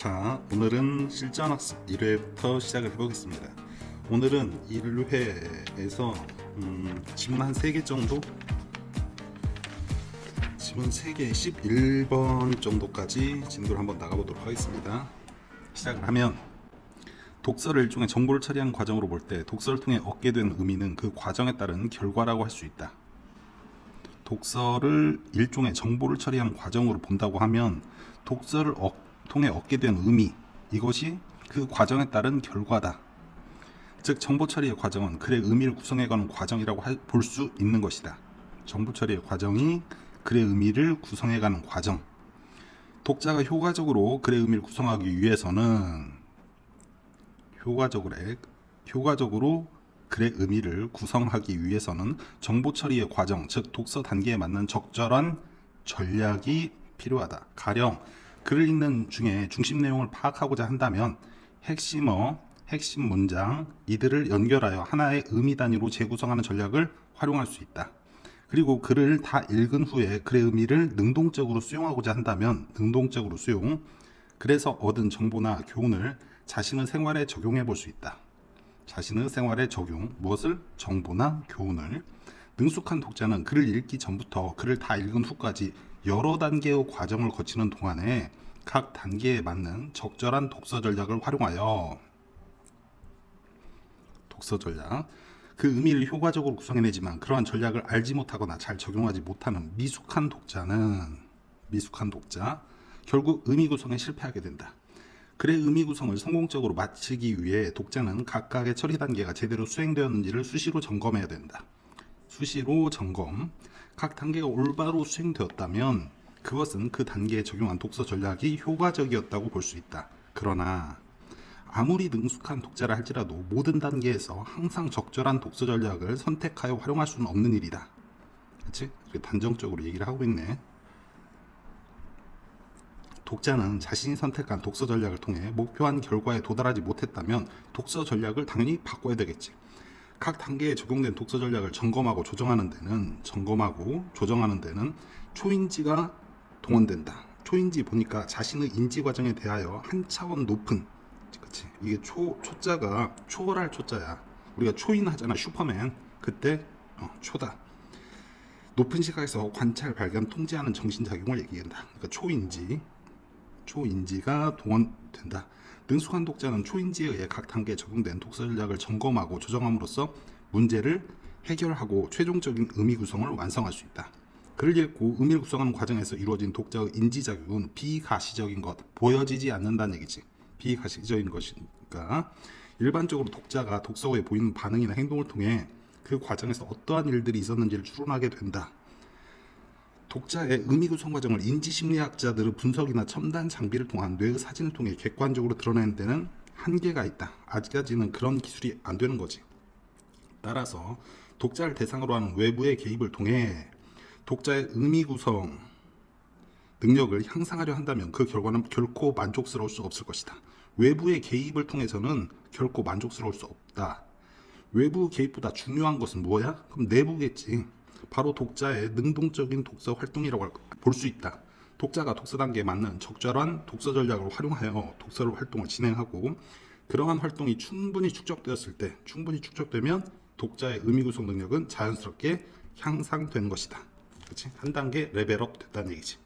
자, 오늘은 실전학습 1회부터 시작을 해보겠습니다. 오늘은 1회에서 지문 한 3개 정도? 지문 3개 11번 정도까지 진도를 한번 나가보도록 하겠습니다. 시작을 하면 독서를 일종의 정보를 처리하는 과정으로 볼 때 독서를 통해 얻게 된 의미는 그 과정에 따른 결과라고 할 수 있다. 독서를 일종의 정보를 처리하는 과정으로 본다고 하면 독서를 통해 얻게 된 의미, 이것이 그 과정에 따른 결과다. 즉 정보 처리의 과정은 글의 의미를 구성해가는 과정이라고 볼 수 있는 것이다. 정보 처리의 과정이 글의 의미를 구성해가는 과정. 독자가 효과적으로 글의 의미를 구성하기 위해서는 효과적으로 글의 의미를 구성하기 위해서는 정보 처리의 과정, 즉 독서 단계에 맞는 적절한 전략이 필요하다. 가령 글을 읽는 중에 중심 내용을 파악하고자 한다면 핵심어, 핵심 문장, 이들을 연결하여 하나의 의미 단위로 재구성하는 전략을 활용할 수 있다. 그리고 글을 다 읽은 후에 글의 의미를 능동적으로 수용하고자 한다면 능동적으로 수용, 그래서 얻은 정보나 교훈을 자신의 생활에 적용해 볼 수 있다. 자신의 생활에 적용, 무엇을? 정보나 교훈을. 능숙한 독자는 글을 읽기 전부터 글을 다 읽은 후까지 여러 단계의 과정을 거치는 동안에 각 단계에 맞는 적절한 독서 전략을 활용하여 독서 전략, 그 의미를 효과적으로 구성해내지만 그러한 전략을 알지 못하거나 잘 적용하지 못하는 미숙한 독자, 결국 의미 구성에 실패하게 된다. 글의 의미 구성을 성공적으로 마치기 위해 독자는 각각의 처리 단계가 제대로 수행되었는지를 수시로 점검해야 된다. 수시로 점검. 각 단계가 올바로 수행되었다면 그것은 그 단계에 적용한 독서 전략이 효과적이었다고 볼 수 있다. 그러나 아무리 능숙한 독자라 할지라도 모든 단계에서 항상 적절한 독서 전략을 선택하여 활용할 수는 없는 일이다. 그렇지? 단정적으로 얘기를 하고 있네. 독자는 자신이 선택한 독서 전략을 통해 목표한 결과에 도달하지 못했다면 독서 전략을 당연히 바꿔야 되겠지. 각 단계에 적용된 독서 전략을 점검하고 조정하는 데는 초인지가 동원된다. 초인지 보니까 자신의 인지 과정에 대하여 한 차원 높은, 그치? 이게 초자가 초월할 초자야. 우리가 초인 하잖아, 슈퍼맨. 그때 초다. 높은 시각에서 관찰, 발견, 통제하는 정신작용을 얘기한다. 그러니까 초인지가 동원된다. 능숙한 독자는 초인지에 의해 각 단계에 적용된 독서 전략을 점검하고 조정함으로써 문제를 해결하고 최종적인 의미 구성을 완성할 수 있다. 글을 읽고 의미를 구성하는 과정에서 이루어진 독자의 인지작용은 비가시적인 것, 보여지지 않는다는 얘기지. 비가시적인 것이니까 일반적으로 독자가 독서 후에 보이는 반응이나 행동을 통해 그 과정에서 어떠한 일들이 있었는지를 추론하게 된다. 독자의 의미 구성 과정을 인지심리학자들의 분석이나 첨단 장비를 통한 뇌의 사진을 통해 객관적으로 드러내는 데는 한계가 있다. 아직까지는 그런 기술이 안 되는 거지. 따라서 독자를 대상으로 하는 외부의 개입을 통해 독자의 의미 구성 능력을 향상하려 한다면 그 결과는 결코 만족스러울 수 없을 것이다. 외부의 개입을 통해서는 결코 만족스러울 수 없다. 외부 개입보다 중요한 것은 뭐야? 그럼 내부겠지. 바로 독자의 능동적인 독서 활동이라고 볼 수 있다. 독자가 독서 단계에 맞는 적절한 독서 전략을 활용하여 독서 활동을 진행하고 그러한 활동이 충분히 축적되면 독자의 의미 구성 능력은 자연스럽게 향상되는 것이다. 그렇지? 한 단계 레벨업 됐다는 얘기지.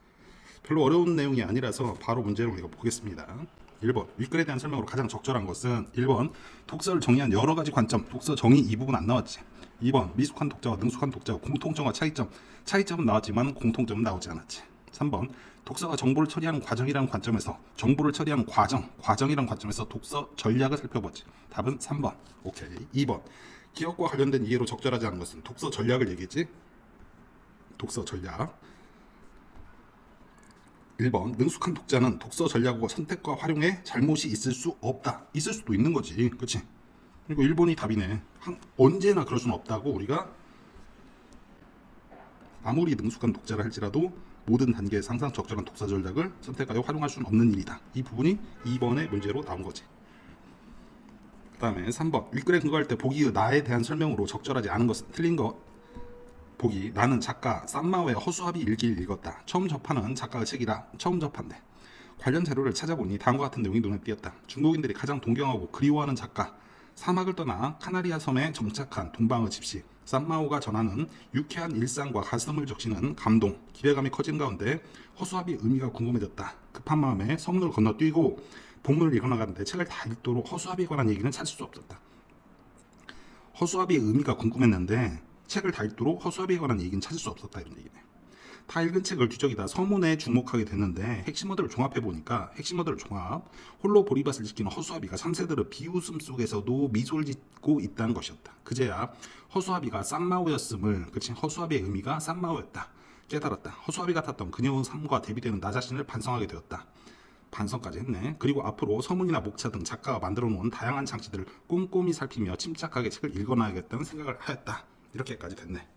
별로 어려운 내용이 아니라서 바로 문제를 우리가 보겠습니다. 1번 윗글에 대한 설명으로 가장 적절한 것은 1번 독서를 정의한 여러 가지 관점. 독서 정의 이 부분 안 나왔지. 2번 미숙한 독자와 능숙한 독자와 공통점과 차이점은 나왔지만 공통점은 나오지 않았지. 3번 독서가 정보를 처리하는 과정이라는 관점에서 정보를 처리하는 과정이라는 관점에서 독서 전략을 살펴보지. 답은 3번. 오케이. 2번 기억과 관련된 이해로 적절하지 않은 것은 독서 전략을 얘기했지. 독서 전략. 1번 능숙한 독자는 독서 전략과 선택과 활용에 잘못이 있을 수 없다. 있을 수도 있는 거지. 그렇지? 그리고 1번이 답이네. 언제나 그럴 수는 없다고. 우리가 아무리 능숙한 독자라 할지라도 모든 단계에서 항상 적절한 독서 전략을 선택하여 활용할 수는 없는 일이다. 이 부분이 2번의 문제로 나온 거지. 그 다음에 3번 윗글에 근거할 때 보기의 나에 대한 설명으로 적절하지 않은 것은 틀린 것. 보기 나는 작가 쌈마오의 허수아비 일기를 읽었다. 처음 접하는 작가의 책이라 처음 접한대. 관련 자료를 찾아보니 다음과 같은 내용이 눈에 띄었다. 중국인들이 가장 동경하고 그리워하는 작가, 사막을 떠나 카나리아 섬에 정착한 동방의 집시 쌈마오가 전하는 유쾌한 일상과 가슴을 적시는 감동, 기대감이 커진 가운데 허수아비의 의미가 궁금해졌다. 급한 마음에 성문을 건너뛰고 복문을 읽어나가는데 책을 다 읽도록 허수아비에 관한 얘기는 찾을 수 없었다. 허수아비의 의미가 궁금했는데 책을 다 읽도록 허수아비에 관한 얘기는 찾을 수 없었다, 이런 얘기네. 다 읽은 책을 뒤적이다 서문에 주목하게 됐는데 핵심어들을 종합해보니까 핵심어들을 종합, 홀로 보리밭을 지키는 허수아비가 3세들의 비웃음 속에서도 미소를 짓고 있다는 것이었다. 그제야 허수아비가 쌈마오였음을, 그치, 허수아비의 의미가 쌈마오였다 깨달았다. 허수아비가 탔던 그녀의 삶과 대비되는 나 자신을 반성하게 되었다. 반성까지 했네. 그리고 앞으로 서문이나 목차 등 작가가 만들어 놓은 다양한 장치들을 꼼꼼히 살피며 침착하게 책을 읽어놔야겠다는 생각을 하였다. 이렇게까지 됐네.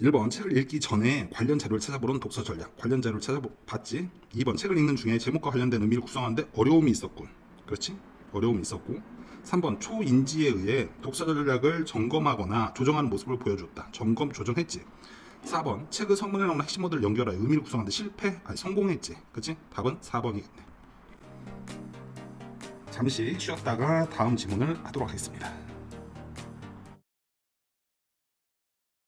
1번, 책을 읽기 전에 관련 자료를 찾아보는 독서 전략. 관련 자료를 찾아봤지. 2번, 책을 읽는 중에 제목과 관련된 의미를 구성하는데 어려움이 있었군. 그렇지? 어려움이 있었고. 3번, 초인지에 의해 독서 전략을 점검하거나 조정하는 모습을 보여줬다. 점검, 조정했지. 4번, 책의 서문에 나오는 핵심어들을 연결하여 의미를 구성하는데 성공했지. 그치? 답은 4번이겠네. 잠시 쉬었다가 다음 지문을 하도록 하겠습니다.